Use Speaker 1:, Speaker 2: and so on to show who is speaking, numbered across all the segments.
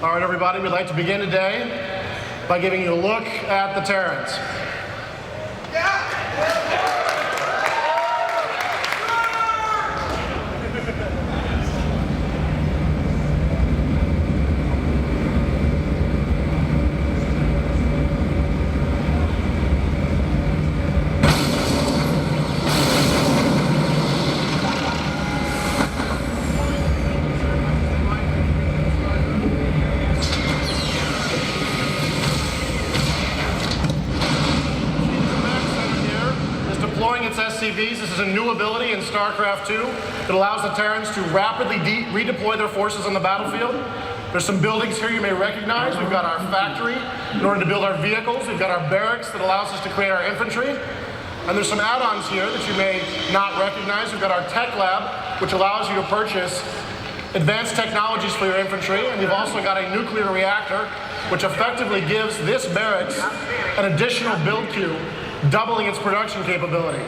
Speaker 1: All right, everybody, we'd like to begin today by giving you a look at the Terrans. This is a new ability in Starcraft 2 that allows the Terrans to rapidly redeploy their forces on the battlefield. There's some buildings here you may recognize. We've got our factory in order to build our vehicles. We've got our barracks that allows us to create our infantry. And there's some add-ons here that you may not recognize. We've got our tech lab, which allows you to purchase advanced technologies for your infantry. And we've also got a nuclear reactor, which effectively gives this barracks an additional build queue, doubling its production capability.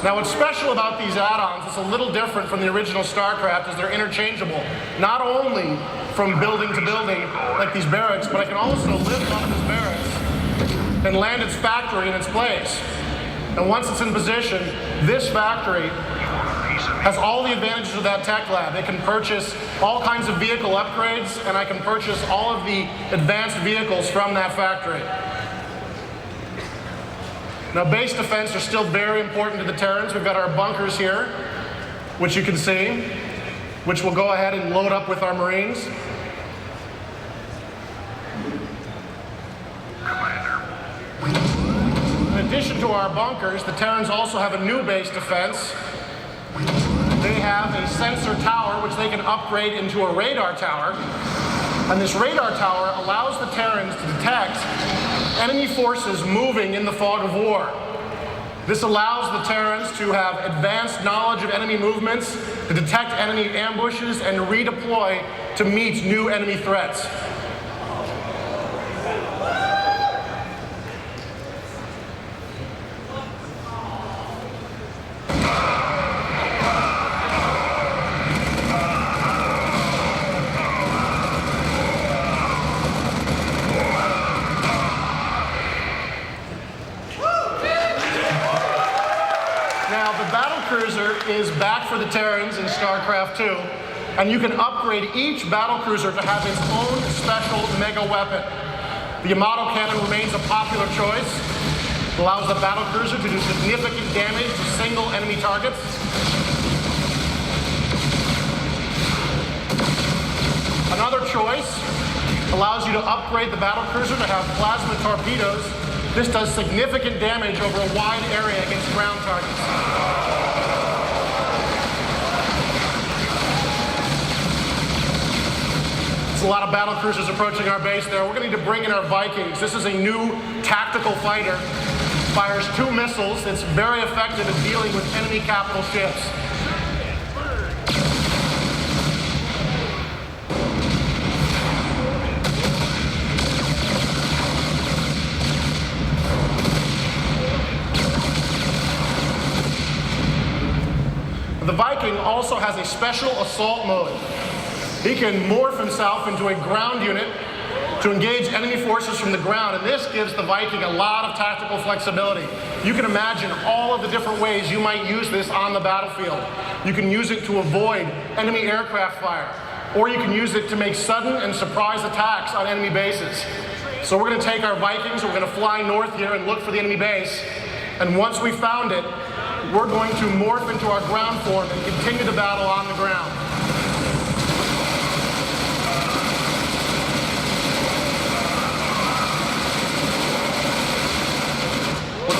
Speaker 1: Now, what's special about these add-ons is a little different from the original Starcraft, is they're interchangeable. Not only from building to building, like these barracks, but I can also lift off this barracks and land its factory in its place. And once it's in position, this factory has all the advantages of that tech lab. It can purchase all kinds of vehicle upgrades, and I can purchase all of the advanced vehicles from that factory. Now, base defense are still very important to the Terrans. We've got our bunkers here, which you can see, which we'll go ahead and load up with our Marines. In addition to our bunkers, the Terrans also have a new base defense. They have a sensor tower, which they can upgrade into a radar tower. And this radar tower allows the Terrans to detect enemy forces moving in the fog of war. This allows the Terrans to have advanced knowledge of enemy movements, to detect enemy ambushes, and to redeploy to meet new enemy threats. Is back for the Terrans in Starcraft 2, and you can upgrade each battlecruiser to have its own special mega weapon. The Yamato cannon remains a popular choice. It allows the battlecruiser to do significant damage to single enemy targets. Another choice allows you to upgrade the battlecruiser to have plasma torpedoes. This does significant damage over a wide area against ground targets. There's a lot of battle cruisers approaching our base there. We're going to need to bring in our Vikings. This is a new tactical fighter. Fires 2 missiles. It's very effective at dealing with enemy capital ships. The Viking also has a special assault mode. He can morph himself into a ground unit to engage enemy forces from the ground, and this gives the Viking a lot of tactical flexibility. You can imagine all of the different ways you might use this on the battlefield. You can use it to avoid enemy aircraft fire, or you can use it to make sudden and surprise attacks on enemy bases. So we're going to take our Vikings, and we're going to fly north here and look for the enemy base, and once we found it, we're going to morph into our ground form and continue the battle on the ground.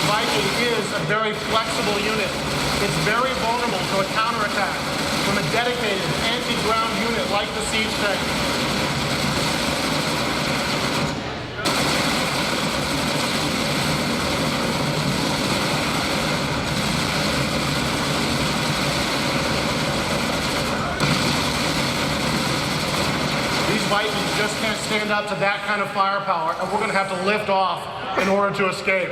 Speaker 1: Viking is a very flexible unit. It's very vulnerable to a counterattack from a dedicated anti-ground unit like the siege tank. These Vikings just can't stand up to that kind of firepower, and we're going to have to lift off in order to escape.